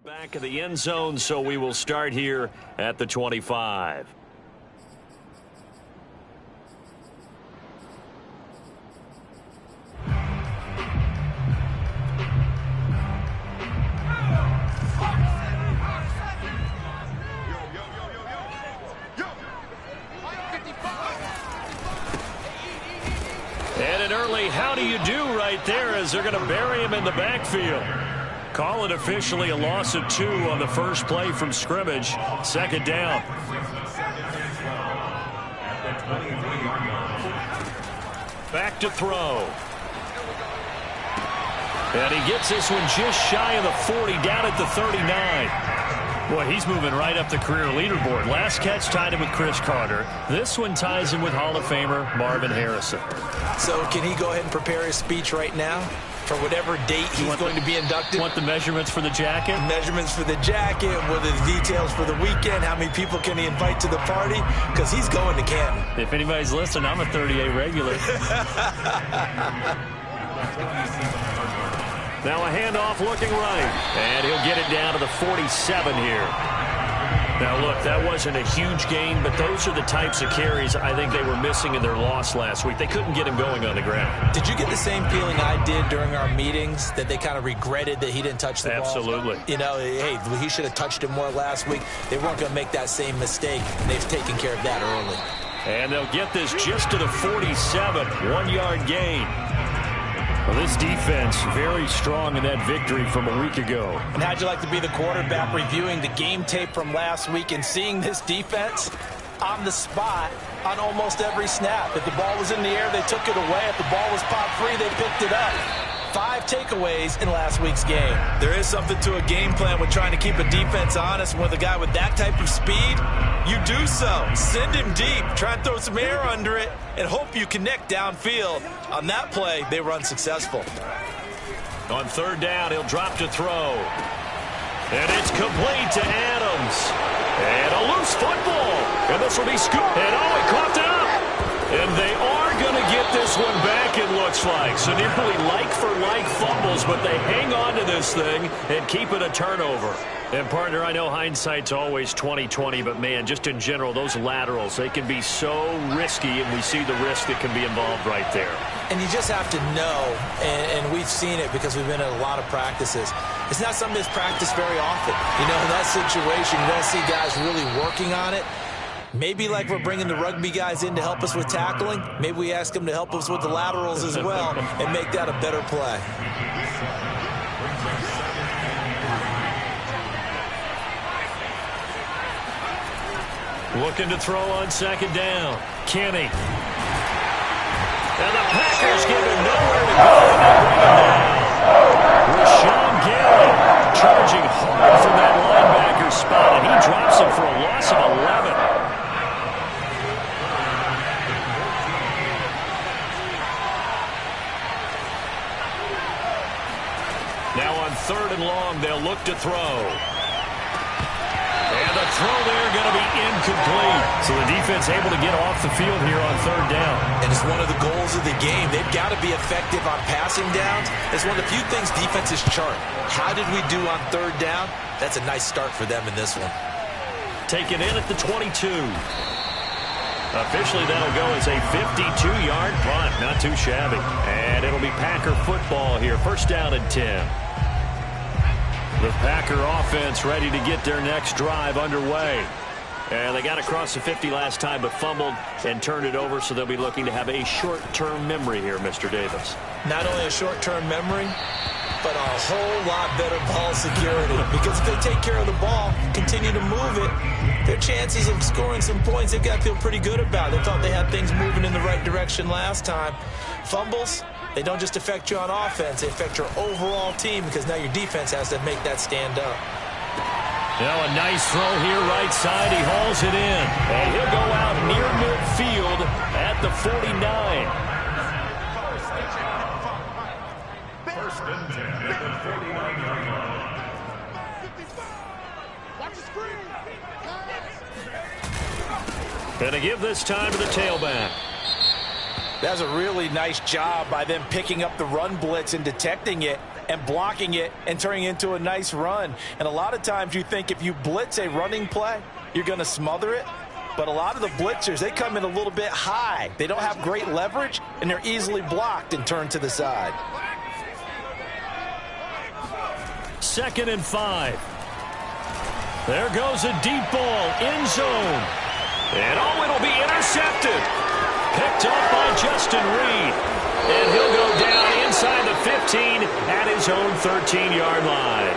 Back of the end zone, so we will start here at the 25. And an early how do you do right there as they're going to bury him in the backfield. Call it officially a loss of 2 on the first play from scrimmage. Second down. Back to throw. And he gets this one just shy of the 40, down at the 39. Boy, he's moving right up the career leaderboard. Last catch tied him with Chris Carter. This one ties him with Hall of Famer Marvin Harrison. So can he go ahead and prepare his speech right now for whatever date he's going to be inducted? Want the measurements for the jacket? Measurements for the jacket, what are the details for the weekend, how many people can he invite to the party? Because he's going to Canton. If anybody's listening, I'm a 38 regular. Now a handoff looking right, and he'll get it down to the 47 here. Now, look, that wasn't a huge gain, but those are the types of carries I think they were missing in their loss last week. They couldn't get him going on the ground. Did you get the same feeling I did during our meetings, that they kind of regretted that he didn't touch the ball? Absolutely. You know, hey, he should have touched it more last week. They weren't going to make that same mistake, and they've taken care of that early. And they'll get this just to the 47, 1-yard gain. Well, this defense very strong in that victory from a week ago. And how'd you like to be the quarterback reviewing the game tape from last week and seeing this defense on the spot on almost every snap? If the ball was in the air, they took it away. If the ball was popped free, they picked it up. 5 takeaways in last week's game. There is something to a game plan with trying to keep a defense honest. With a guy with that type of speed, you do so. Send him deep. Try and throw some air under it and hope you connect downfield. On that play, they were unsuccessful. On third down, he'll drop to throw. And it's complete to Adams. And a loose football. And this will be scooped. And oh, he coughed it up. And they are going to get this one back, it looks like. So nearly like-for-like fumbles, but they hang on to this thing and keep it a turnover. And, partner, I know hindsight's always 20/20, but, man, just in general, those laterals, they can be so risky, and we see the risk that can be involved right there. And you just have to know, and we've seen it because we've been at a lot of practices, it's not something that's practiced very often. You know, in that situation, you don't see guys really working on it. Maybe like we're bringing the rugby guys in to help us with tackling, maybe we ask them to help us with the laterals as well and make that a better play. Looking to throw on second down. Kenny. And the Packers give him nowhere to go. Rashawn Gary charging hard from that linebacker spot, and he drops him for a loss of 11. Now on third and long, they'll look to throw. And the throw there going to be incomplete. So the defense able to get off the field here on third down. And it's one of the goals of the game. They've got to be effective on passing downs. It's one of the few things defenses chart. How did we do on third down? That's a nice start for them in this one. Taken in at the 22. Officially, that'll go as a 52-yard punt. Not too shabby. And it'll be Packer football here. First down and 10. The Packer offense ready to get their next drive underway. And they got across the 50 last time, but fumbled and turned it over, so they'll be looking to have a short-term memory here, Mr. Davis. Not only a short-term memory, but a whole lot better ball security. Because if they take care of the ball, continue to move it, their chances of scoring some points, they've got to feel pretty good about. They thought they had things moving in the right direction last time. Fumbles, they don't just affect you on offense, they affect your overall team because now your defense has to make that stand up. Now a nice throw here right side. He hauls it in. And he'll go out near midfield at the 49. First and 10 at the 49-yard line. Watch the screen. And to give this time to the tailback. That's a really nice job by them picking up the run blitz and detecting it and blocking it and turning it into a nice run. And a lot of times you think if you blitz a running play, you're going to smother it. But a lot of the blitzers, they come in a little bit high. They don't have great leverage, and they're easily blocked and turned to the side. 2nd and 5. There goes a deep ball, end zone. And it'll be intercepted. Picked up by Justin Reed. And he'll go down inside the 15 at his own 13-yard line.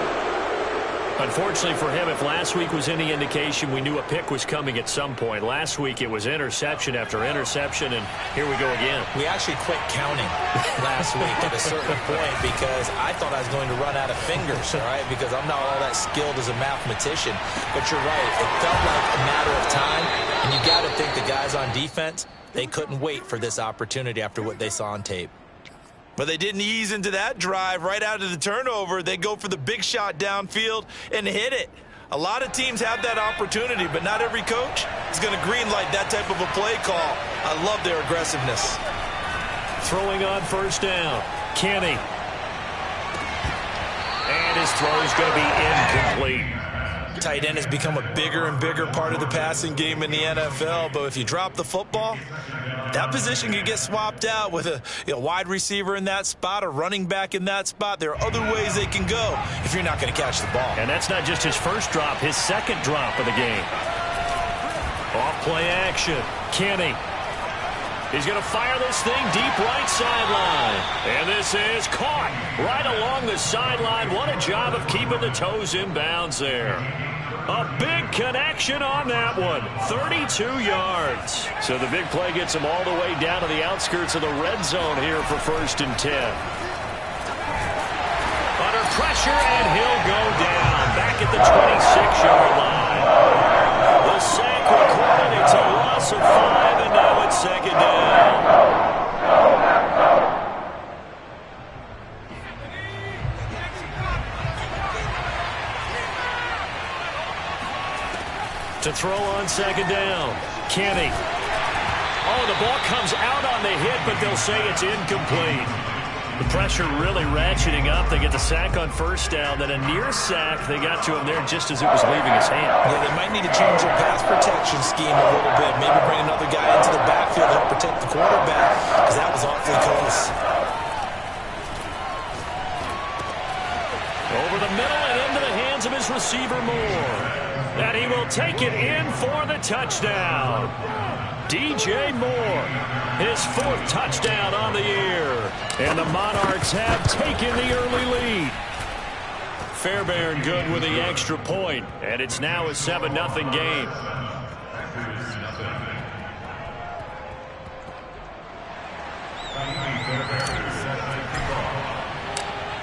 Unfortunately for him, if last week was any indication, we knew a pick was coming at some point. Last week it was interception after interception, and here we go again. We actually quit counting last week at a certain point because I thought I was going to run out of fingers, all right, because I'm not all that skilled as a mathematician. But you're right. It felt like a matter of time, and you got to think the guys on defense, they couldn't wait for this opportunity after what they saw on tape. But they didn't ease into that drive right out of the turnover. They go for the big shot downfield and hit it. A lot of teams have that opportunity, but not every coach is going to greenlight that type of a play call. I love their aggressiveness. Throwing on 1st down, Kenny. And his throw is going to be incomplete. Tight end has become a bigger and bigger part of the passing game in the NFL, but if you drop the football, that position can get swapped out with a wide receiver in that spot, a running back in that spot. There are other ways they can go if you're not going to catch the ball. And that's not just his first drop, his 2nd drop of the game. Off play action, Kenny. He's going to fire this thing deep right sideline. And this is caught right along the sideline. What a job of keeping the toes in bounds there. A big connection on that one. 32 yards. So the big play gets him all the way down to the outskirts of the red zone here for 1st and 10. Under pressure, and he'll go down back at the 26-yard line. The sack recorded. It's a loss of 5, and now it's 2nd down. To throw on 2nd down, Kenny. Oh, the ball comes out on the hit, but they'll say it's incomplete. The pressure really ratcheting up. They get the sack on 1st down, then a near sack. They got to him there just as it was leaving his hand. Yeah, they might need to change their pass protection scheme a little bit. Maybe bring another guy into the backfield to help protect the quarterback, because that was awfully close. Over the middle and into the hands of his receiver, Moore. And he will take it in for the touchdown. DJ Moore, his 4th touchdown on the year. And the Monarchs have taken the early lead. Fairbairn good with the extra point, and it's now a 7-0 game.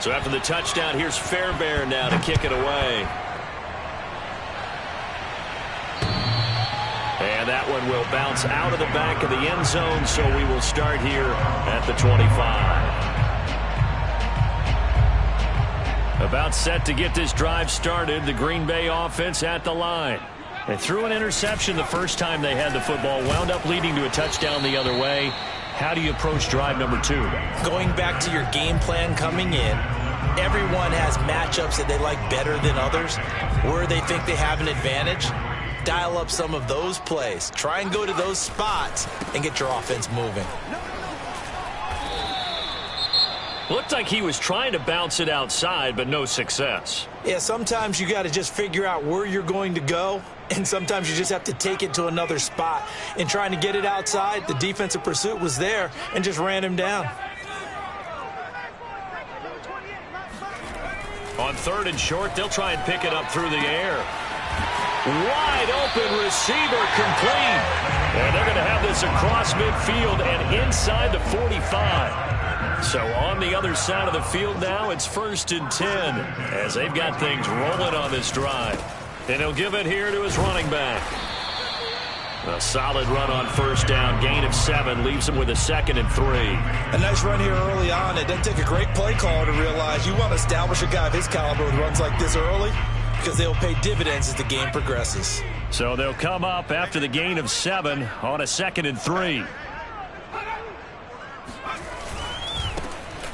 So after the touchdown, here's Fairbairn now to kick it away. And that one will bounce out of the back of the end zone, so we will start here at the 25. About set to get this drive started, the Green Bay offense at the line. They threw an interception the first time they had the football, wound up leading to a touchdown the other way. How do you approach drive number 2? Going back to your game plan coming in, everyone has matchups that they like better than others, where they think they have an advantage. Dial up some of those plays. Try and go to those spots and get your offense moving. Looked like he was trying to bounce it outside, but no success. Yeah, sometimes you got to just figure out where you're going to go, and sometimes you just have to take it to another spot. In trying to get it outside, the defensive pursuit was there and just ran him down. On 3rd and short, they'll try and pick it up through the air. Wide open receiver, complete. And they're going to have this across midfield and inside the 45. So on the other side of the field now, it's 1st and 10 as they've got things rolling on this drive. And he'll give it here to his running back. A solid run on 1st down, gain of 7, leaves him with a 2nd and 3. A nice run here early on. It doesn't take a great play caller to realize you want to establish a guy of his caliber with runs like this early, because they'll pay dividends as the game progresses. So they'll come up after the gain of 7 on a 2nd and 3.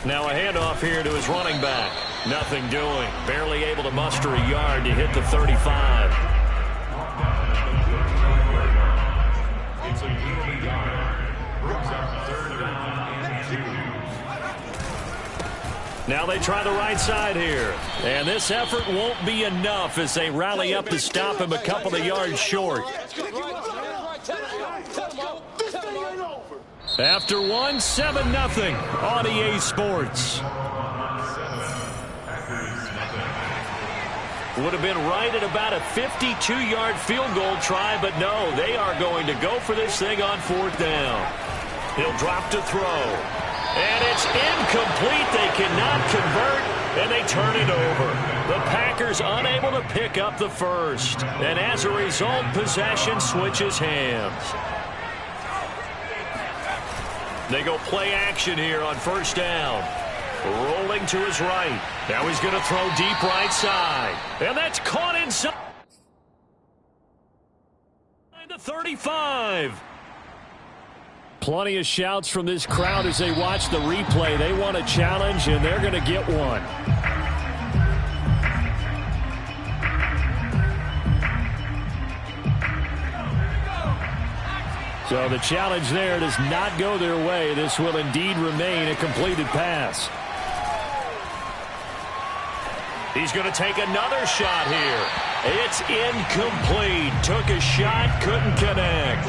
Now a handoff here to his running back. Nothing doing. Barely able to muster a yard to hit the 35. It's a gain of yard. Brings up third down and 2. Now they try the right side here. And this effort won't be enough as they rally up to stop him a couple of yards short. After one, 7-0 on EA Sports. Would have been right at about a 52-yard field goal try, but no, they are going to go for this thing on 4th down. He'll drop to throw. And it's incomplete. They cannot convert, and they turn it over. The Packers unable to pick up the first. And as a result, possession switches hands. They go play action here on 1st down. Rolling to his right. Now he's going to throw deep right side. And that's caught inside the 35. Plenty of shouts from this crowd as they watch the replay. They want a challenge, and they're going to get one. So the challenge there does not go their way. This will indeed remain a completed pass. He's going to take another shot here. It's incomplete. Took a shot, couldn't connect.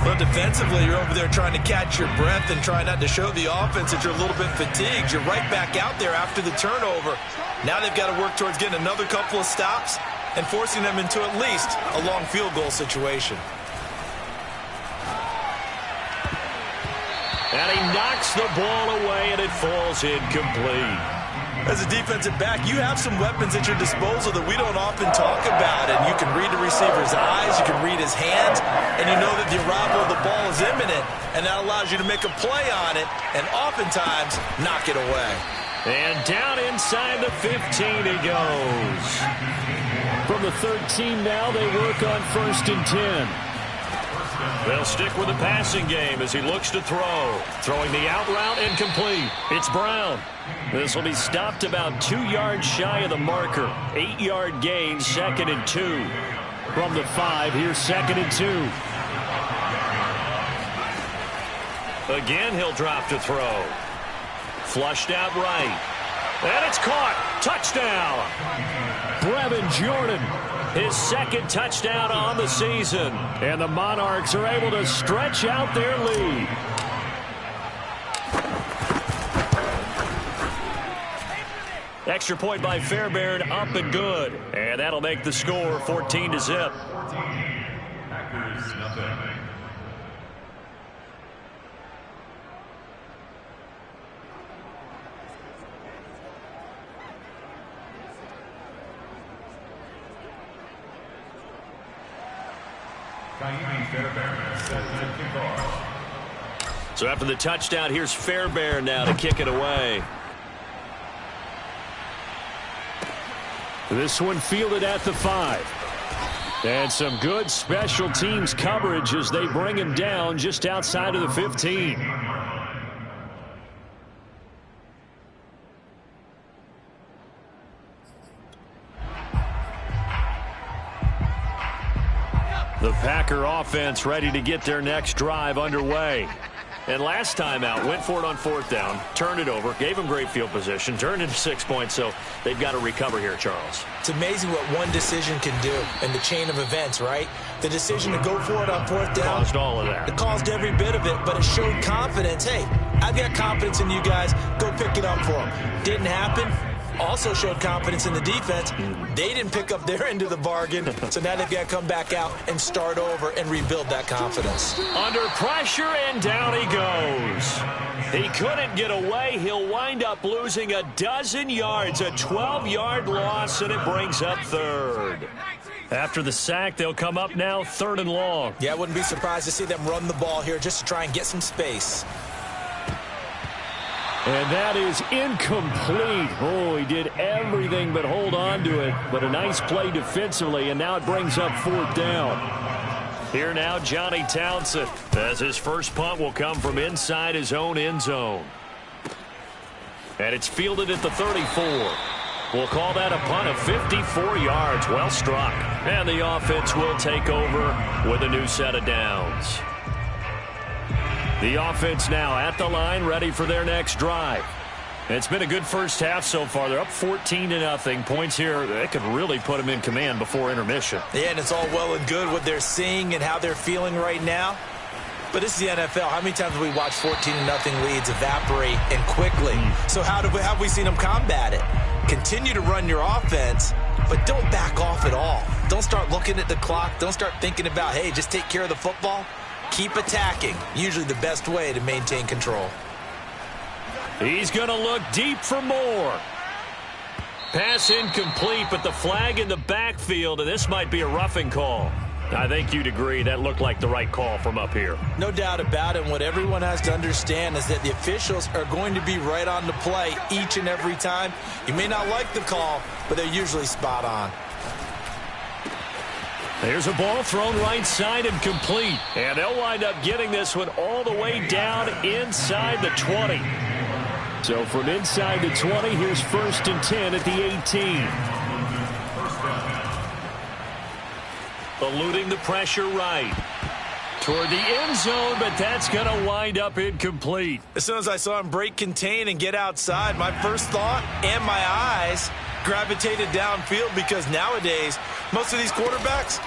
Well, defensively, you're over there trying to catch your breath and try not to show the offense that you're a little bit fatigued. You're right back out there after the turnover. Now they've got to work towards getting another couple of stops and forcing them into at least a long field goal situation. And he knocks the ball away, and it falls incomplete. As a defensive back, you have some weapons at your disposal that we don't often talk about. And you can read the receiver's eyes, you can read his hands, and you know that the arrival of the ball is imminent, and that allows you to make a play on it and oftentimes knock it away. And down inside the 15 he goes. From the 13 now, they work on 1st and 10. They'll stick with the passing game as he looks to throw. Throwing the out route incomplete. It's Brown. This will be stopped about 2 yards shy of the marker. 8-yard gain, 2nd and 2. From the 5, here's 2nd and 2. Again, he'll drop to throw. Flushed out right. And it's caught. Touchdown. Brevin Jordan. His 2nd touchdown on the season. And the Monarchs are able to stretch out their lead. Extra point by Fairbairn, up and good. And that'll make the score 14-0. Packers nothing. So after the touchdown, here's Fairbairn now to kick it away. This one fielded at the 5. And some good special teams coverage as they bring him down just outside of the 15. The Packer offense ready to get their next drive underway. And last time out, went for it on 4th down, turned it over, gave them great field position, turned into 6 points, so they've got to recover here, Charles. It's amazing what one decision can do in the chain of events, right? The decision to go for it on 4th down. Caused all of that. It caused every bit of it, but it showed confidence. Hey, I've got confidence in you guys. Go pick it up for them. Didn't happen. Also showed confidence in the defense. They didn't pick up their end of the bargain, so now they've got to come back out and start over and rebuild that confidence. Under pressure, and down he goes. He couldn't get away. He'll wind up losing 12 yards, a 12-yard loss, and it brings up 3rd. After the sack, they'll come up now 3rd and long. Yeah, I wouldn't be surprised to see them run the ball here just to try and get some space. And that is incomplete. Oh, he did everything but hold on to it. But a nice play defensively, and now it brings up 4th down. Here now, Johnny Townsend, as his first punt will come from inside his own end zone. And it's fielded at the 34. We'll call that a punt of 54 yards. Well struck. And the offense will take over with a new set of downs. The offense now at the line, ready for their next drive. It's been a good first half so far. They're up 14-0. Points here, that could really put them in command before intermission. Yeah, and it's all well and good what they're seeing and how they're feeling right now. But this is the NFL. How many times have we watched 14-0 leads evaporate and quickly? So how have we seen them combat it? Continue to run your offense, but don't back off at all. Don't start looking at the clock. Don't start thinking about, hey, just take care of the football. Keep attacking. Usually the best way to maintain control. He's going to look deep for more. Pass incomplete, but the flag in the backfield, and this might be a roughing call. I think you'd agree that looked like the right call from up here. No doubt about it. What everyone has to understand is that the officials are going to be right on the play each and every time. You may not like the call, but they're usually spot on. There's a ball thrown right side and complete. And they'll wind up getting this one all the way down inside the 20. So from inside the 20, here's 1st and 10 at the 18. Eluding the pressure right. Toward the end zone, but that's going to wind up incomplete. As soon as I saw him break contain and get outside, my first thought and my eyes gravitated downfield, because nowadays, most of these quarterbacks,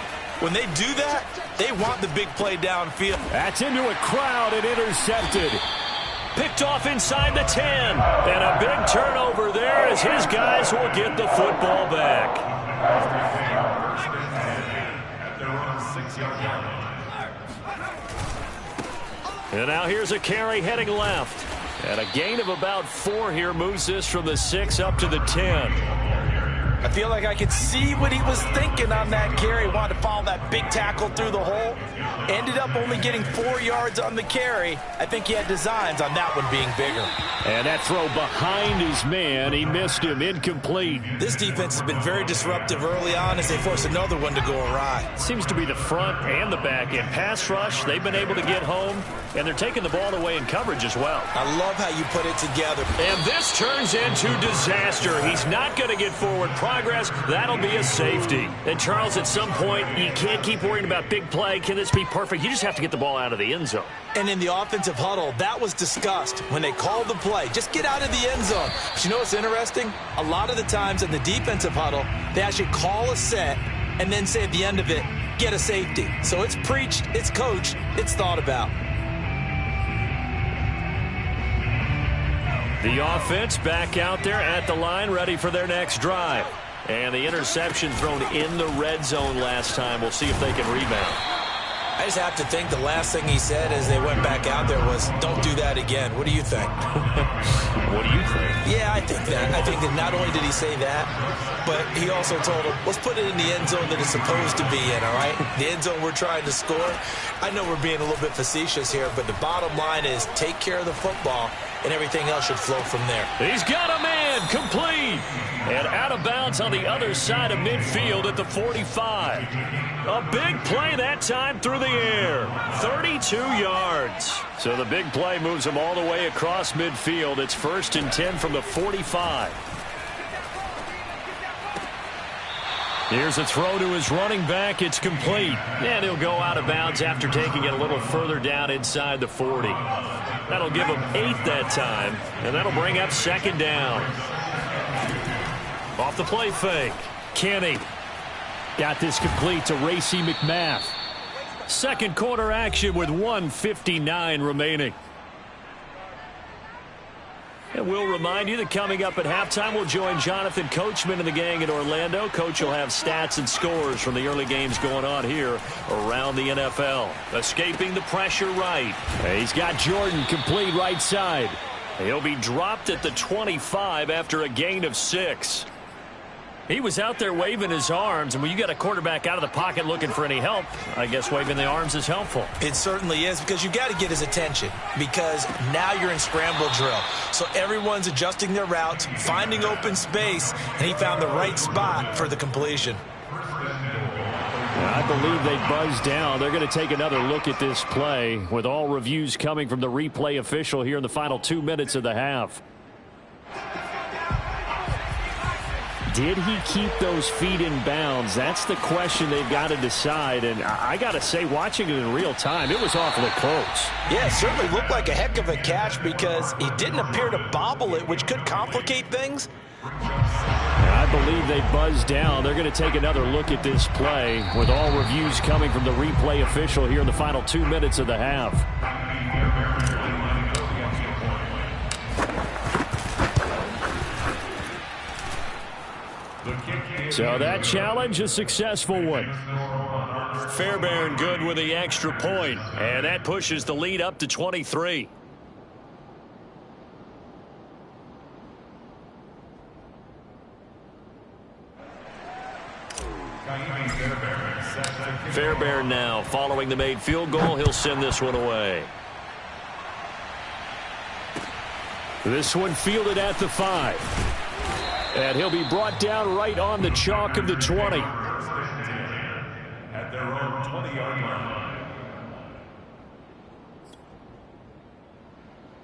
when they do that, they want the big play downfield. That's into a crowd and intercepted. Picked off inside the 10. And a big turnover there as his guys will get the football back. And now here's a carry heading left. And a gain of about 4 here moves this from the 6 up to the 10. I feel like I could see what he was thinking on that carry. Wanted to follow that big tackle through the hole. Ended up only getting 4 yards on the carry. I think he had designs on that one being bigger. And that throw behind his man. He missed him. Incomplete. This defense has been very disruptive early on as they force another one to go awry. Seems to be the front and the back end. Pass rush, they've been able to get home. And they're taking the ball away in coverage as well. I love how you put it together. And this turns into disaster. He's not going to get forward progress. That'll be a safety. And Charles, at some point, you can't keep worrying about big play. Can this be perfect? You just have to get the ball out of the end zone. And in the offensive huddle, that was discussed when they called the play. Just get out of the end zone. But you know what's interesting? A lot of the times in the defensive huddle, they actually call a set and then say at the end of it, get a safety. So it's preached, it's coached, it's thought about. The offense back out there at the line, ready for their next drive. And the interception thrown in the red zone last time. We'll see if they can rebound. I just have to think the last thing he said as they went back out there was, don't do that again. What do you think? What do you think? Yeah, I think that. I think that not only did he say that, but he also told him, let's put it in the end zone that it's supposed to be in, all right? The end zone we're trying to score. I know we're being a little bit facetious here, but the bottom line is take care of the football, and everything else should flow from there. He's got a man, complete. And out of bounds on the other side of midfield at the 45. A big play that time through the air. 32 yards. So the big play moves him all the way across midfield. It's 1st and 10 from the 45. Here's a throw to his running back. It's complete. And he'll go out of bounds after taking it a little further down inside the 40. That'll give him 8 that time. And that'll bring up 2nd down. Off the play fake. Kenny got this complete to Racey McMath. Second quarter action with 1:59 remaining. And we'll remind you that coming up at halftime, we'll join Jonathan Coachman and the gang in Orlando. Coach will have stats and scores from the early games going on here around the NFL. Escaping the pressure right. He's got Jordan complete right side. He'll be dropped at the 25 after a gain of 6. He was out there waving his arms, and when you got a quarterback out of the pocket looking for any help, I guess waving the arms is helpful. It certainly is, because you got to get his attention, because now you're in scramble drill. So everyone's adjusting their routes, finding open space, and he found the right spot for the completion. I believe they buzzed down. They're going to take another look at this play with all reviews coming from the replay official here in the final 2 minutes of the half. did he keep those feet in bounds? That's the question they've got to decide. And I got to say, watching it in real time, it was awfully close. Yeah, it certainly looked like a heck of a catch because he didn't appear to bobble it, which could complicate things. I believe they buzzed down. They're going to take another look at this play with all reviews coming from the replay official here in the final 2 minutes of the half. So that challenge, a successful one. Fairbairn good with the extra point, and that pushes the lead up to 23. Fairbairn now following the made field goal. He'll send this one away. This one fielded at the 5. And he'll be brought down right on the chalk of the 20. At their own 20-yard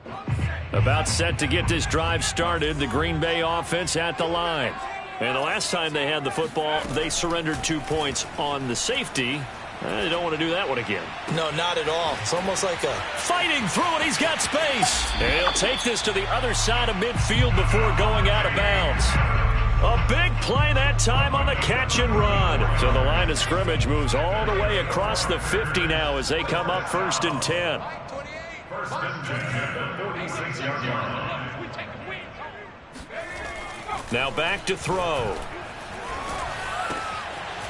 line. About set to get this drive started. The Green Bay offense at the line. And the last time they had the football, they surrendered 2 points on the safety. They don't want to do that one again. No, not at all. It's almost like a... Fighting through it, he's got space. And he'll take this to the other side of midfield before going out of bounds. A big play that time on the catch and run. So the line of scrimmage moves all the way across the 50 now as they come up 1st and 10. First and 10 at the 46-yard line. Now back to throw.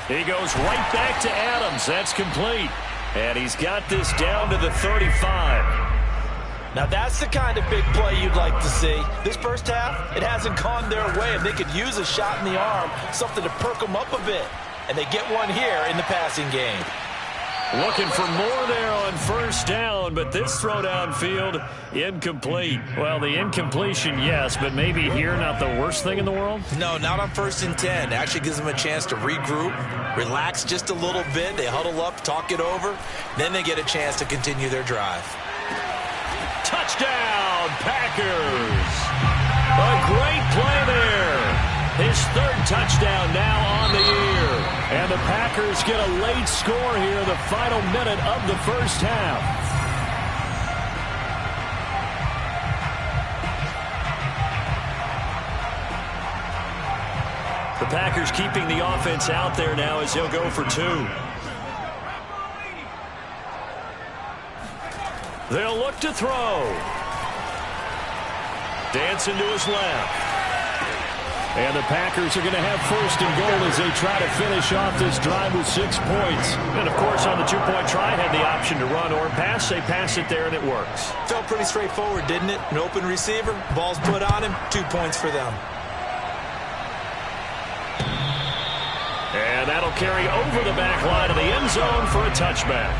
He goes right back to Adams. That's complete. And he's got this down to the 35. Now that's the kind of big play you'd like to see. This first half, it hasn't gone their way, and they could use a shot in the arm, something to perk them up a bit. And they get one here in the passing game. Looking for more there on first down, but this throw downfield, incomplete. Well, the incompletion, yes, but maybe here not the worst thing in the world? No, not on 1st and 10. Actually gives them a chance to regroup, relax just a little bit. They huddle up, talk it over. Then they get a chance to continue their drive. Touchdown, Packers. A great play there. His 3rd touchdown now on the year. And the Packers get a late score here in the final minute of the first half. The Packers keeping the offense out there now as he'll go for 2. They'll look to throw. Dancing to his left. And the Packers are going to have 1st and goal as they try to finish off this drive with 6 points. And, of course, on the 2-point try, had the option to run or pass. They pass it there, and it works. Felt pretty straightforward, didn't it? An open receiver, ball's put on him, 2 points for them. And that'll carry over the back line of the end zone for a touchback.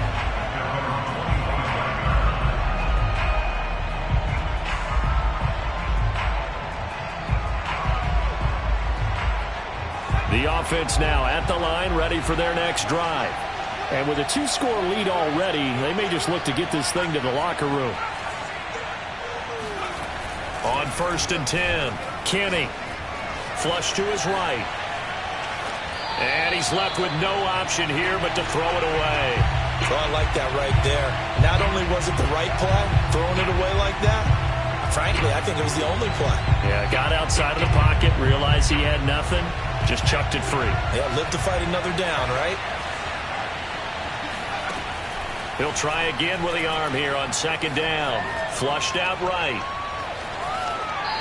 The offense now at the line, ready for their next drive. And with a 2-score lead already, they may just look to get this thing to the locker room. On 1st and 10, Kenny. Flush to his right. And he's left with no option here but to throw it away. So I like that right there. Not only was it the right play, throwing it away like that, frankly, I think it was the only play. Yeah, got outside of the pocket, realized he had nothing, just chucked it free. Yeah, live to fight another down, right? He'll try again with the arm here on 2nd down. Flushed out right.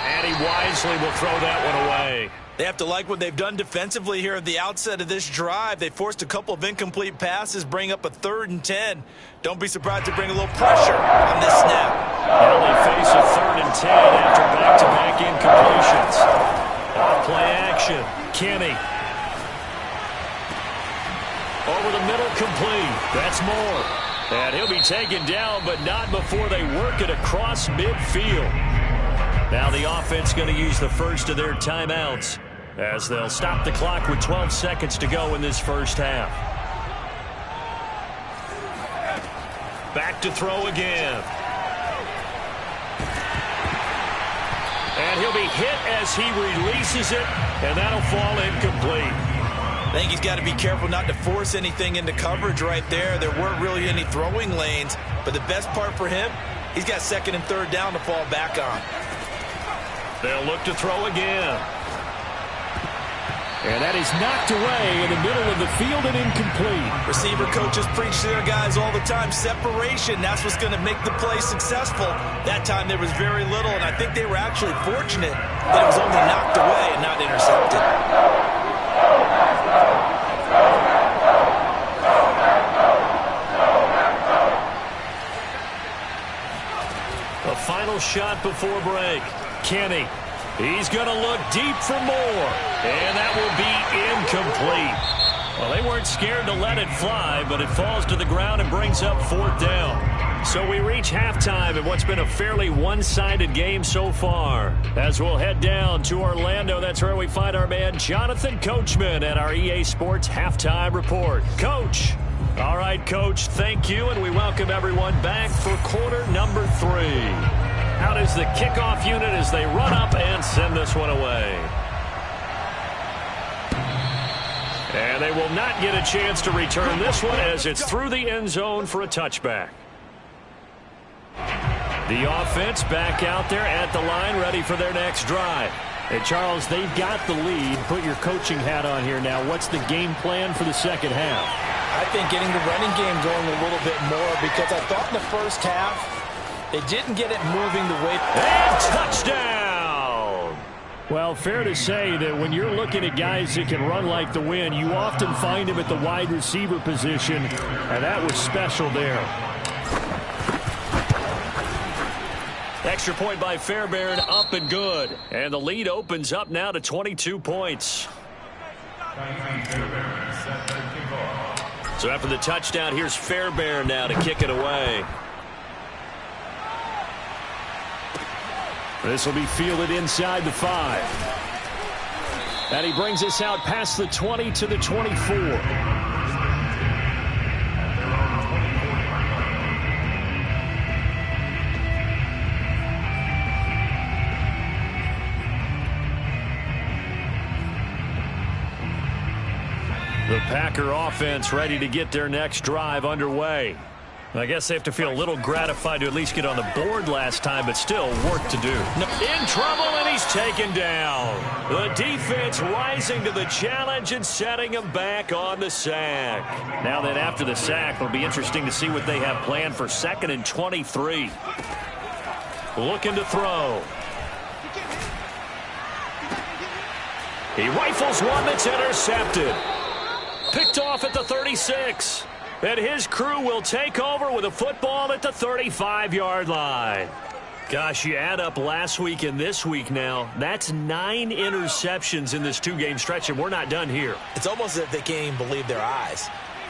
And he wisely will throw that one away. They have to like what they've done defensively here at the outset of this drive. They forced a couple of incomplete passes, bring up a 3rd and 10. Don't be surprised to bring a little pressure on this snap. Now they face a 3rd and 10 after back-to-back incompletions. Play action. Kenny. Over the middle, complete. That's more. And he'll be taken down, but not before they work it across midfield. Now the offense going to use the first of their timeouts as they'll stop the clock with 12 seconds to go in this first half. Back to throw again. And he'll be hit as he releases it, and that'll fall incomplete. I think he's got to be careful not to force anything into coverage right there. There weren't really any throwing lanes, but the best part for him, he's got second and third down to fall back on. They'll look to throw again. And that is knocked away in the middle of the field and incomplete. Receiver coaches preach to their guys all the time. Separation, that's what's going to make the play successful. That time there was very little, and I think they were actually fortunate that it was only knocked away and not intercepted. A final shot before break. Kenny. He's going to look deep for more. And that will be incomplete. Well, they weren't scared to let it fly, but it falls to the ground and brings up fourth down. So we reach halftime in what's been a fairly one-sided game so far. As we'll head down to Orlando, that's where we find our man Jonathan Coachman at our EA Sports Halftime Report. Coach. All right, Coach, thank you, and we welcome everyone back for quarter number 3. Out is the kickoff unit as they run up and send this one away. And they will not get a chance to return this one as it's through the end zone for a touchback. The offense back out there at the line, ready for their next drive. Hey, Charles, they've got the lead. Put your coaching hat on here now. What's the game plan for the second half? I think getting the running game going a little bit more, because I thought in the first half they didn't get it moving the way. And touchdown! Well, fair to say that when you're looking at guys that can run like the wind, you often find them at the wide receiver position, and that was special there. Extra point by Fairbairn, up and good. And the lead opens up now to 22 points. So after the touchdown, here's Fairbairn now to kick it away. This will be fielded inside the 5. And he brings us out past the 20 to the 24. The Packer offense ready to get their next drive underway. I guess they have to feel a little gratified to at least get on the board last time, but still work to do. In trouble, and he's taken down. The defense rising to the challenge and setting him back on the sack. Now then, after the sack, it'll be interesting to see what they have planned for 2nd and 23. Looking to throw. He rifles one that's intercepted. Picked off at the 36. And his crew will take over with a football at the 35-yard line. Gosh, you add up last week and this week now, that's 9 interceptions in this 2-game stretch, and we're not done here. It's almost as if they can't even believe their eyes.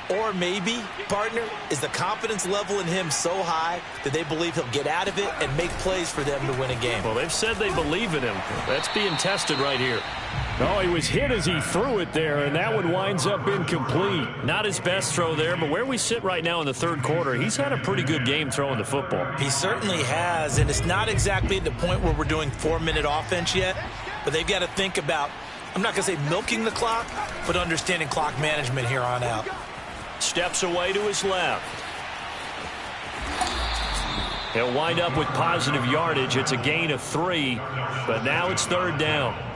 Or maybe, partner, is the confidence level in him so high that they believe he'll get out of it and make plays for them to win a game. Well, they've said they believe in him. That's being tested right here. Oh, he was hit as he threw it there, and that one winds up incomplete. Not his best throw there, but where we sit right now in the third quarter, he's had a pretty good game throwing the football. He certainly has, and it's not exactly at the point where we're doing 4-minute offense yet, but they've got to think about, I'm not going to say milking the clock, but understanding clock management here on out. Steps away to his left. He'll wind up with positive yardage. It's a gain of 3, but now it's 3rd down.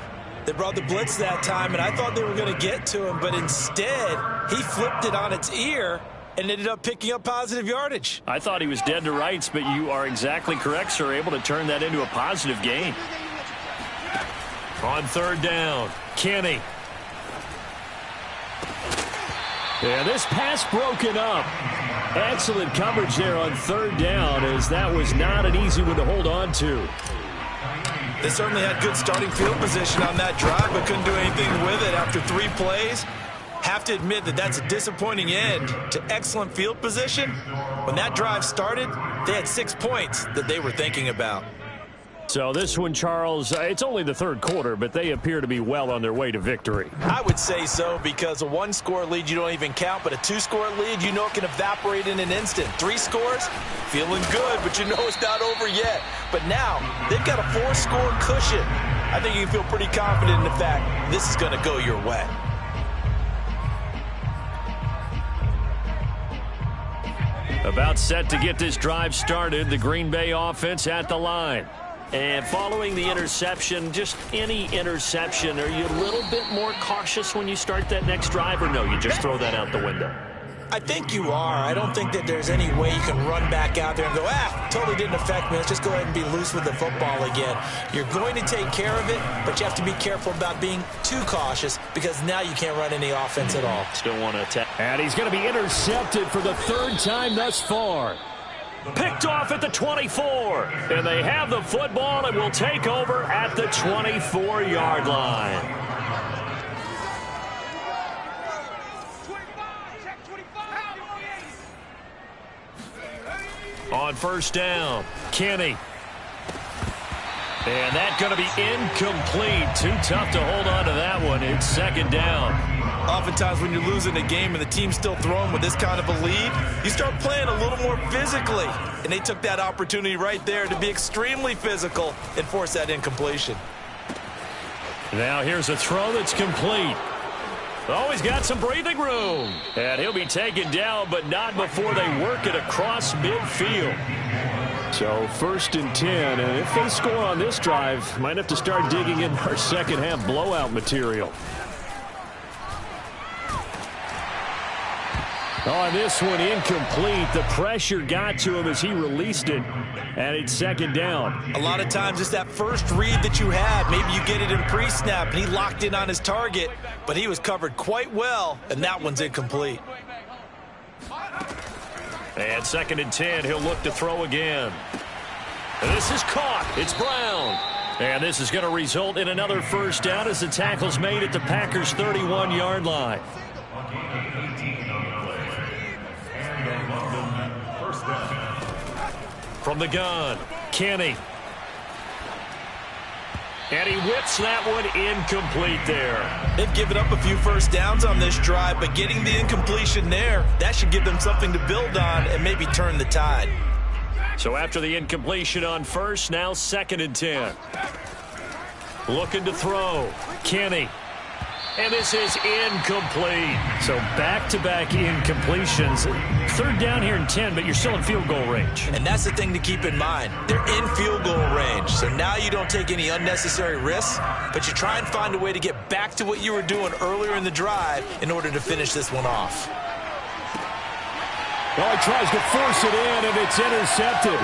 They brought the blitz that time, and I thought they were going to get to him, but instead, he flipped it on its ear and ended up picking up positive yardage. I thought he was dead to rights, but you are exactly correct, sir. Able to turn that into a positive gain. On 3rd down, Kenny. Yeah, this pass broken up. Excellent coverage there on 3rd down, as that was not an easy one to hold on to. They certainly had good starting field position on that drive, but couldn't do anything with it after 3 plays. Have to admit that that's a disappointing end to excellent field position. When that drive started, they had 6 points that they were thinking about. So this one, Charles, it's only the third quarter, but they appear to be well on their way to victory. I would say so, because a one-score lead you don't even count, but a two-score lead you know it can evaporate in an instant. 3 scores, feeling good, but you know it's not over yet. But now they've got a 4-score cushion. I think you can feel pretty confident in the fact this is going to go your way. About set to get this drive started, the Green Bay offense at the line. And following the interception, just any interception, are you a little bit more cautious when you start that next drive, or no, you just throw that out the window? I think you are. I don't think that there's any way you can run back out there and go, totally didn't affect me. Let's just go ahead and be loose with the football again. You're going to take care of it, but you have to be careful about being too cautious, because now you can't run any offense at all. Still want to attack. And he's going to be intercepted for the 3rd time thus far. Picked off at the 24. And they have the football and will take over at the 24-yard line. On first down, Kenny. And that's going to be incomplete. Too tough to hold on to that one. It's 2nd down. Oftentimes when you're losing a game and the team's still throwing with this kind of a lead, you start playing a little more physically. And they took that opportunity right there to be extremely physical and force that incompletion. Now here's a throw that's complete. Oh, he's got some breathing room. And he'll be taken down, but not before they work it across midfield. So 1st and 10, and if they score on this drive, might have to start digging in our second half blowout material. On this one, incomplete. The pressure got to him as he released it, and it's 2nd down. A lot of times it's that first read that you had. Maybe you get it in pre-snap, and he locked in on his target, but he was covered quite well, and that one's incomplete. And 2nd and 10, he'll look to throw again. And this is caught. It's Brown. And this is going to result in another 1st down as the tackle's made at the Packers' 31-yard line. From the gun, Kenny. And he whips that one incomplete there. They've given up a few 1st downs on this drive, but getting the incompletion there, that should give them something to build on and maybe turn the tide. So after the incompletion on 1st, now 2nd and 10. Looking to throw, Kenny. And this is incomplete. So back-to-back incompletions. 3rd down here and 10, but you're still in field goal range. And that's the thing to keep in mind. They're in field goal range. So now you don't take any unnecessary risks, but you try and find a way to get back to what you were doing earlier in the drive in order to finish this one off. Well, he tries to force it in, and it's intercepted.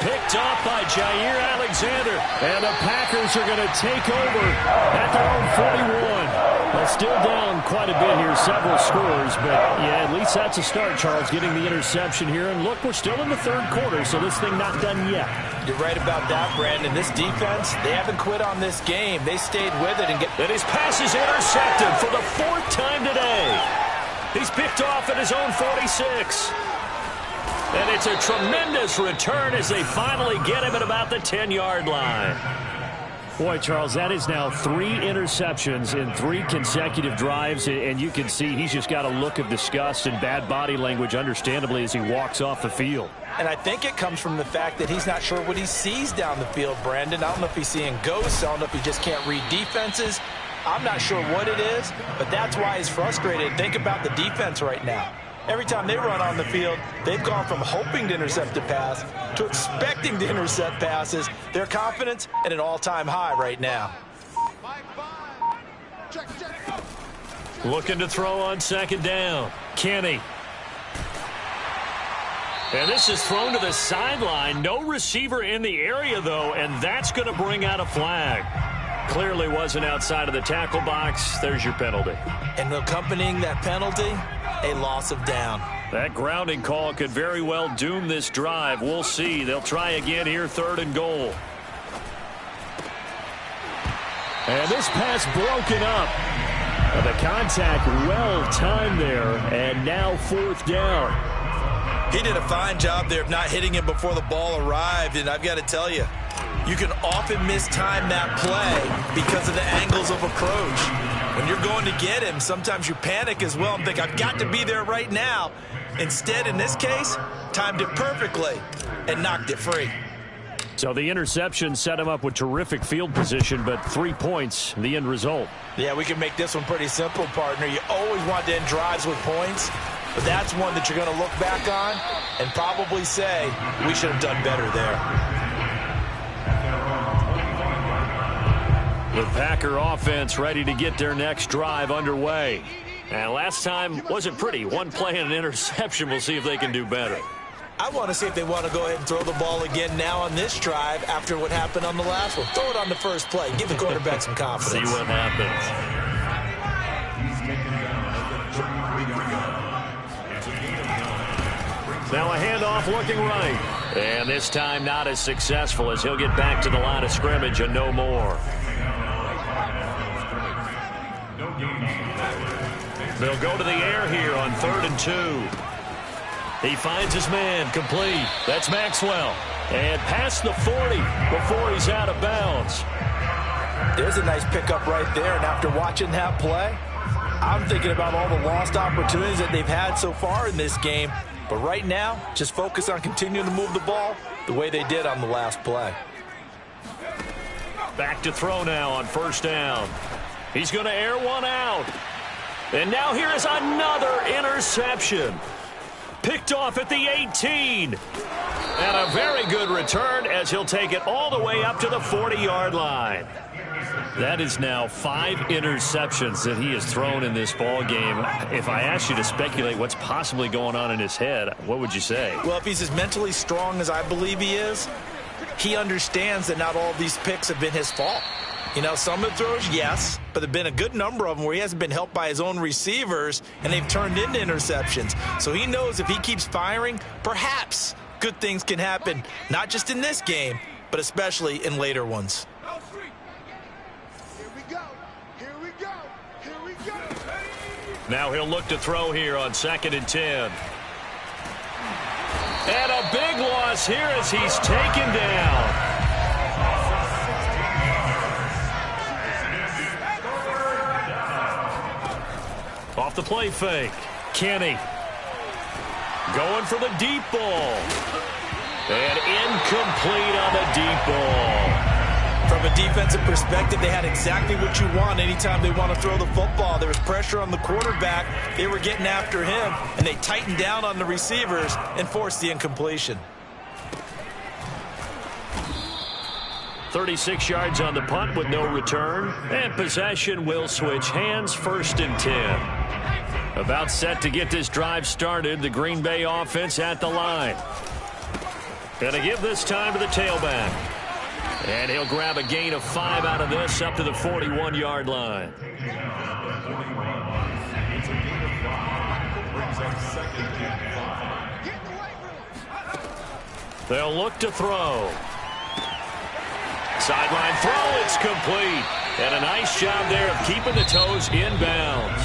Picked off by Jair Alexander. And the Packers are going to take over at their own 41. Well, still down quite a bit here, several scores, but yeah, at least that's a start, Charles, getting the interception here. And look, we're still in the 3rd quarter, so this thing not done yet. You're right about that, Brandon. This defense, they haven't quit on this game. They stayed with it. And his pass is intercepted for the 4th time today. He's picked off at his own 46. And it's a tremendous return as they finally get him at about the 10-yard line. Boy, Charles, that is now 3 interceptions in 3 consecutive drives, and you can see he's just got a look of disgust and bad body language, understandably, as he walks off the field. And I think it comes from the fact that he's not sure what he sees down the field, Brandon. I don't know if he's seeing ghosts. I don't know if he just can't read defenses. I'm not sure what it is, but that's why he's frustrated. Think about the defense right now. Every time they run on the field, they've gone from hoping to intercept a pass to expecting to intercept passes. Their confidence at an all-time high right now. Looking to throw on 2nd down. Kenny. And this is thrown to the sideline. No receiver in the area, though, and that's going to bring out a flag. Clearly wasn't outside of the tackle box. There's your penalty. And accompanying that penalty, a loss of down. That grounding call could very well doom this drive. We'll see. They'll try again here, 3rd and goal. And this pass broken up. The contact well timed there, and now 4th down. He did a fine job there of not hitting him before the ball arrived, and I've got to tell you, You can often mistime that play because of the angles of approach. When you're going to get him, sometimes you panic as well and think, I've got to be there right now. Instead, in this case, timed it perfectly and knocked it free. So the interception set him up with terrific field position, but 3 points, the end result. Yeah, we can make this one pretty simple, partner. You always want to end drives with points, but that's one that you're going to look back on and probably say, we should have done better there. The Packer offense ready to get their next drive underway. And last time wasn't pretty. One play and an interception. We'll see if they can do better. I want to see if they want to go ahead and throw the ball again now on this drive after what happened on the last one. Throw it on the first play. Give the quarterback some confidence. See what happens. Now a handoff looking right. And this time not as successful as he'll get back to the line of scrimmage and no more. They'll go to the air here on 3rd and 2. He finds his man, complete. That's Maxwell. And past the 40 before he's out of bounds. There's a nice pickup right there, and after watching that play, I'm thinking about all the lost opportunities that they've had so far in this game. But right now, just focus on continuing to move the ball the way they did on the last play. Back to throw now on 1st down. He's going to air one out. And now here is another interception. Picked off at the 18. And a very good return as he'll take it all the way up to the 40-yard line. That is now 5 interceptions that he has thrown in this ball game. If I asked you to speculate what's possibly going on in his head, what would you say? Well, if he's as mentally strong as I believe he is, he understands that not all of these picks have been his fault. You know, some of the throws, yes, but there have been a good number of them where he hasn't been helped by his own receivers, and they've turned into interceptions. So he knows if he keeps firing, perhaps good things can happen, not just in this game, but especially in later ones. Now he'll look to throw here on 2nd and 10. And a big loss here as he's taken down. Off the play fake. Kenny going for the deep ball. And incomplete on the deep ball. From a defensive perspective, they had exactly what you want anytime they want to throw the football. There was pressure on the quarterback. They were getting after him, and they tightened down on the receivers and forced the incompletion. 36 yards on the punt with no return. And possession will switch hands, 1st and 10. About set to get this drive started. The Green Bay offense at the line. Going to give this time to the tailback. And he'll grab a gain of 5 out of this up to the 41-yard line. They'll look to throw. Sideline throw, it's complete. And a nice job there of keeping the toes in bounds.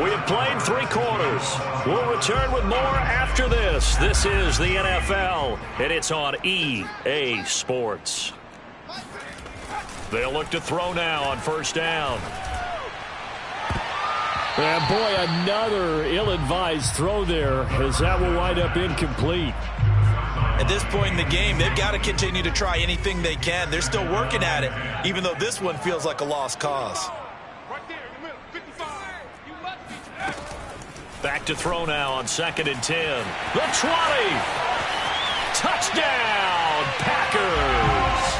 We have played 3 quarters. We'll return with more after this. This is the NFL, and it's on EA Sports. They'll look to throw now on 1st down. And boy, another ill-advised throw there as that will wind up incomplete. At this point in the game, they've got to continue to try anything they can. They're still working at it, even though this one feels like a lost cause. Back to throw now on 2nd and 10. The 20. Touchdown, Packers.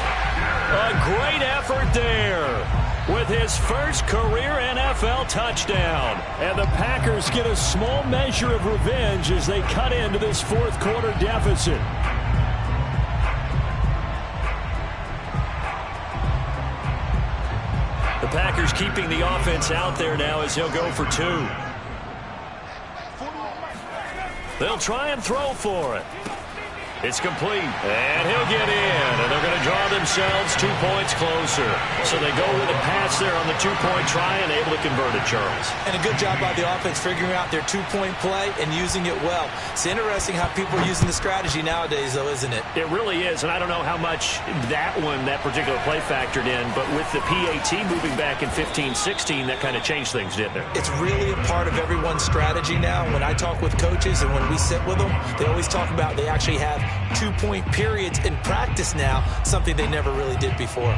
A great effort there with his first career NFL touchdown. And the Packers get a small measure of revenge as they cut into this 4th quarter deficit. The Packers keeping the offense out there now as he'll go for 2. They'll try and throw for it. It's complete, and he'll get in, and they're going to draw the themselves 2 points closer. So they go with a pass there on the two-point try and able to convert it, Charles. And a good job by the offense figuring out their two-point play and using it well. It's interesting how people are using the strategy nowadays, though, isn't it? It really is, and I don't know how much that particular play factored in, but with the PAT moving back in 15-16, that kind of changed things, didn't it? It's really a part of everyone's strategy now. When I talk with coaches and when we sit with them, they always talk about they actually have two-point periods in practice now, something they never really did before.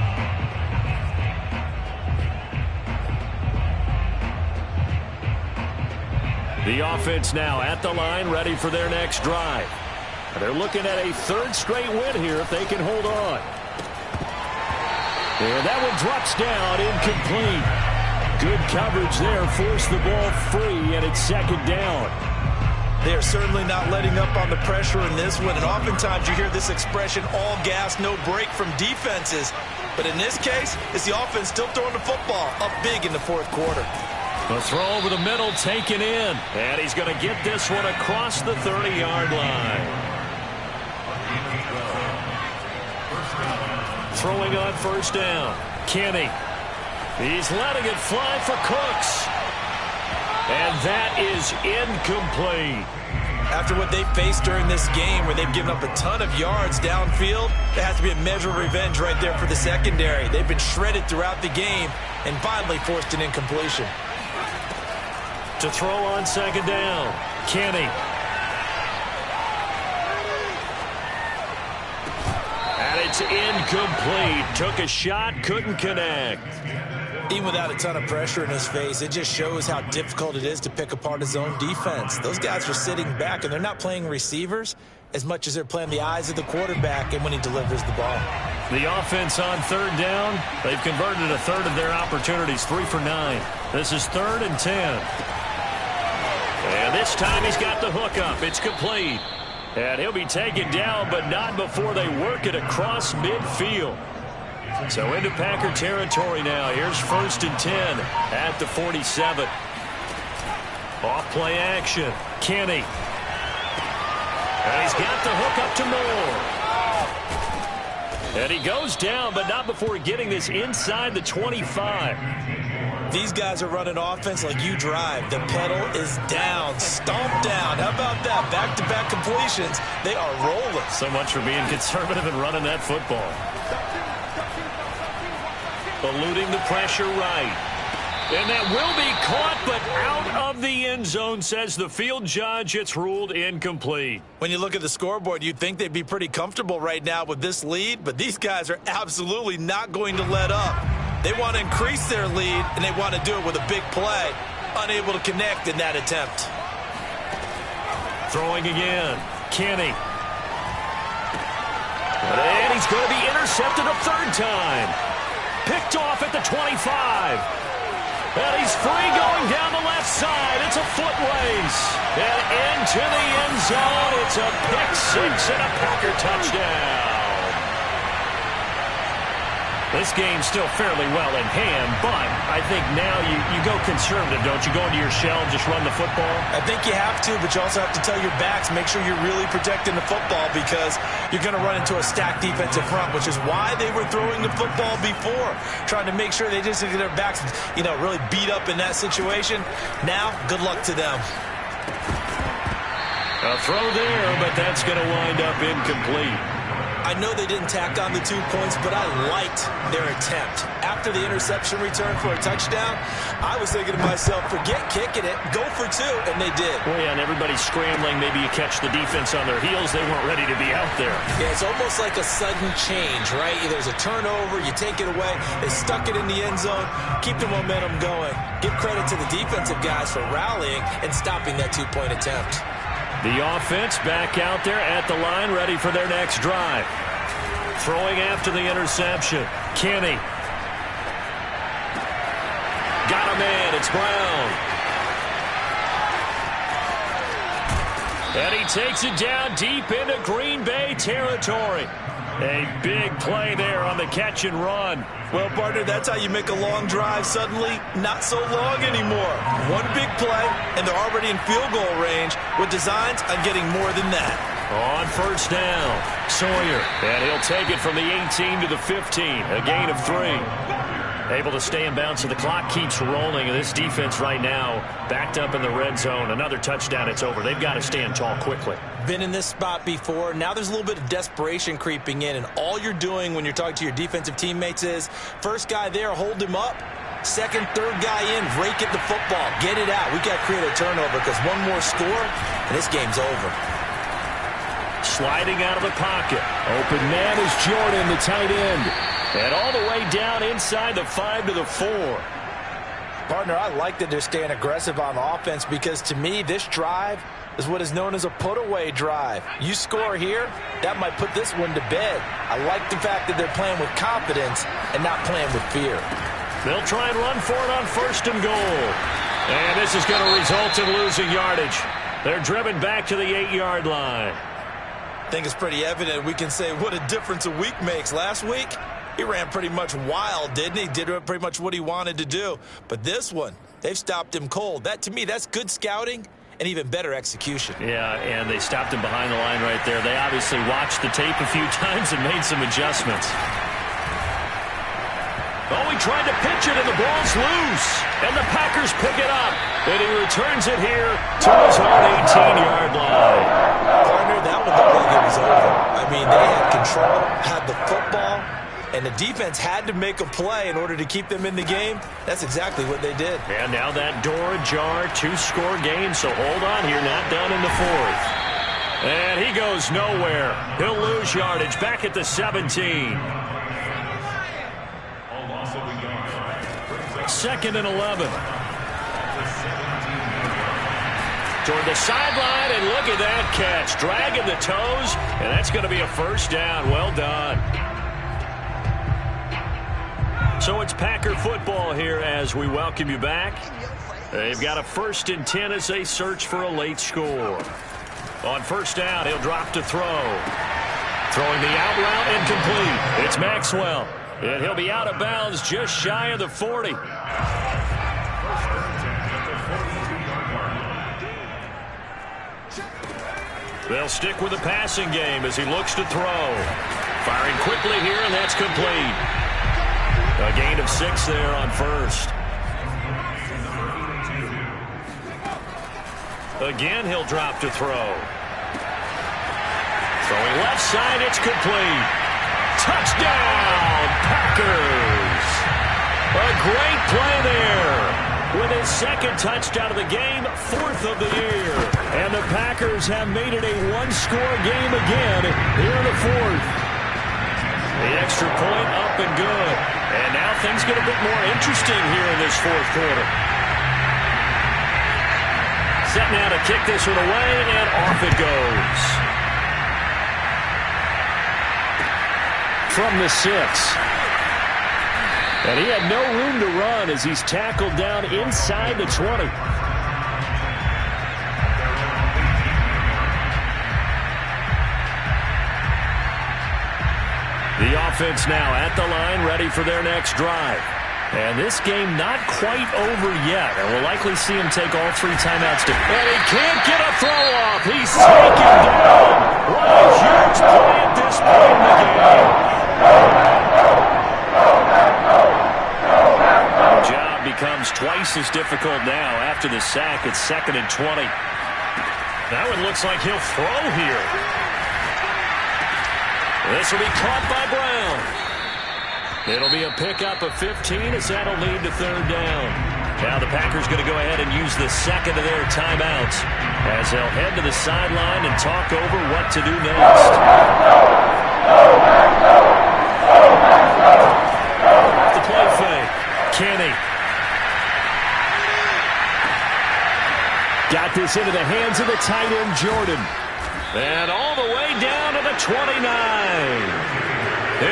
The offense now at the line, ready for their next drive. They're looking at a third straight win here if they can hold on. And that one drops down, incomplete. Good coverage there, forced the ball free, and it's second down. They are certainly not letting up on the pressure in this one, and oftentimes you hear this expression, all gas, no break from defenses. But in this case, it's the offense still throwing the football up big in the fourth quarter. A throw over the middle taken in, and he's going to get this one across the 30-yard line. Throwing on first down, Kenny. He's letting it fly for Cooks. And that is incomplete. After what they faced during this game where they've given up a ton of yards downfield, there has to be a measure of revenge right there for the secondary. They've been shredded throughout the game and finally forced an incompletion. To throw on second down, Kenny. And it's incomplete. Took a shot, couldn't connect. Even without a ton of pressure in his face, it just shows how difficult it is to pick apart his own defense. Those guys are sitting back, and they're not playing receivers as much as they're playing the eyes of the quarterback and when he delivers the ball. The offense on third down, they've converted a third of their opportunities, 3 for 9. This is 3rd and 10. And this time he's got the hook up. It's complete. And he'll be taken down, but not before they work it across midfield. So into Packer territory now. Here's 1st and 10 at the 47. Off play action. Kenny. And he's got the hook up to Moore. And he goes down, but not before getting this inside the 25. These guys are running offense like you drive. The pedal is down, stomped down. How about that? Back-to-back completions. They are rolling. So much for being conservative and running that football. Eluding the pressure right. And that will be caught, but out of the end zone, says the field judge. It's ruled incomplete. When you look at the scoreboard, you'd think they'd be pretty comfortable right now with this lead, but these guys are absolutely not going to let up. They want to increase their lead, and they want to do it with a big play. Unable to connect in that attempt. Throwing again. Kenny. And he's going to be intercepted a third time. Picked off at the 25. And he's free going down the left side. It's a foot race. And into the end zone. It's a pick six and a Packer touchdown. This game's still fairly well in hand, but I think now you go conservative, don't you? Go into your shell and just run the football? I think you have to, but you also have to tell your backs, make sure you're really protecting the football because you're going to run into a stacked defensive front, which is why they were throwing the football before, trying to make sure they just get their backs, really beat up in that situation. Now, good luck to them. A throw there, but that's going to wind up incomplete. I know they didn't tack on the 2 points, but I liked their attempt. After the interception return for a touchdown, I was thinking to myself, forget kicking it, go for 2, and they did. Well, yeah, and everybody's scrambling. Maybe you catch the defense on their heels. They weren't ready to be out there. Yeah, it's almost like a sudden change, right? There's a turnover, you take it away, they stuck it in the end zone, keep the momentum going. Give credit to the defensive guys for rallying and stopping that 2-point attempt. The offense back out there at the line, ready for their next drive. Throwing after the interception. Kenny. Got a man. It's Brown. And he takes it down deep into Green Bay territory. A big play there on the catch and run. Well, partner, that's how you make a long drive suddenly not so long anymore. One big play, and they're already in field goal range with designs on getting more than that. On first down, Sawyer. And he'll take it from the 18 to the 15. A gain of 3. Able to stay in bounds, so the clock keeps rolling. And this defense right now backed up in the red zone. Another touchdown, it's over. They've got to stand tall quickly. Been in this spot before. Now there's a little bit of desperation creeping in. And all you're doing when you're talking to your defensive teammates is, first guy there, hold him up. Second, third guy in, rake at the football. Get it out. We got to create a turnover because one more score, and this game's over. Sliding out of the pocket. Open man is Jordan, the tight end. And all the way down inside the 5 to the 4. Partner, I like that they're staying aggressive on offense because, to me, this drive is what is known as a put-away drive. You score here, that might put this one to bed. I like the fact that they're playing with confidence and not playing with fear. They'll try and run for it on first and goal. And this is going to result in losing yardage. They're driven back to the 8-yard line. I think it's pretty evident we can say what a difference a week makes. Last week, he ran pretty much wild, didn't he? Did pretty much what he wanted to do. But this one, they've stopped him cold. That, to me, that's good scouting and even better execution. Yeah, and they stopped him behind the line right there. They obviously watched the tape a few times and made some adjustments. Oh, he tried to pitch it, and the ball's loose. And the Packers pick it up. And he returns it here to his own 18-yard line. Partner, that one looked like it was over. I mean, they had control, had the football, and the defense had to make a play in order to keep them in the game. That's exactly what they did. And now that door ajar, 2-score game, so hold on here, not done in the 4th. And he goes nowhere. He'll lose yardage back at the 17. 2nd and 11. Toward the sideline, and look at that catch. Dragging the toes, and that's going to be a first down. Well done. So it's Packer football here as we welcome you back. They've got a 1st and 10 as they search for a late score. On first down, he'll drop to throw. Throwing the out route incomplete. It's Maxwell. And he'll be out of bounds just shy of the 40. They'll stick with the passing game as he looks to throw. Firing quickly here, and that's complete. A gain of 6 there on first. Again, he'll drop to throw. Throwing left side, it's complete. Touchdown, Packers! A great play there. With his 2nd touchdown of the game, 4th of the year. And the Packers have made it a 1-score game again here in the 4th. The extra point up and good. And now things get a bit more interesting here in this 4th quarter. Set now to kick this one away, and off it goes. From the 6. And he had no room to run as he's tackled down inside the 20. The offense now at the line, ready for their next drive. And this game not quite over yet. And we'll likely see him take all 3 timeouts. And he can't get a throw off. He's taken down. What a huge play at this point in the game. The job becomes twice as difficult now after the sack. It's 2nd and 20. That one looks like he'll throw here. This will be caught by Brown. It'll be a pickup of 15 as that'll lead to 3rd down. Now the Packers going to go ahead and use the 2nd of their timeouts as they'll head to the sideline and talk over what to do next. The play fake. Kenny. Got this into the hands of the tight end, Jordan. And all the way down to the 29.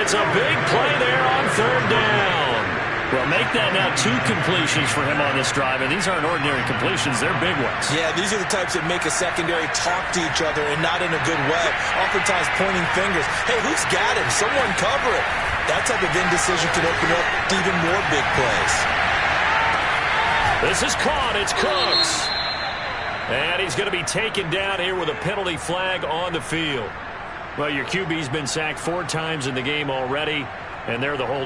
It's a big play there on 3rd down. Well, make that now 2 completions for him on this drive, and these aren't ordinary completions. They're big ones. Yeah, these are the types that make a secondary talk to each other and not in a good way. Oftentimes pointing fingers. Hey, who's got him? Someone cover it. That type of indecision can open up even more big plays. This is caught. It's Cooks. And he's going to be taken down here with a penalty flag on the field. Well, your QB's been sacked 4 times in the game already, and they're the holding.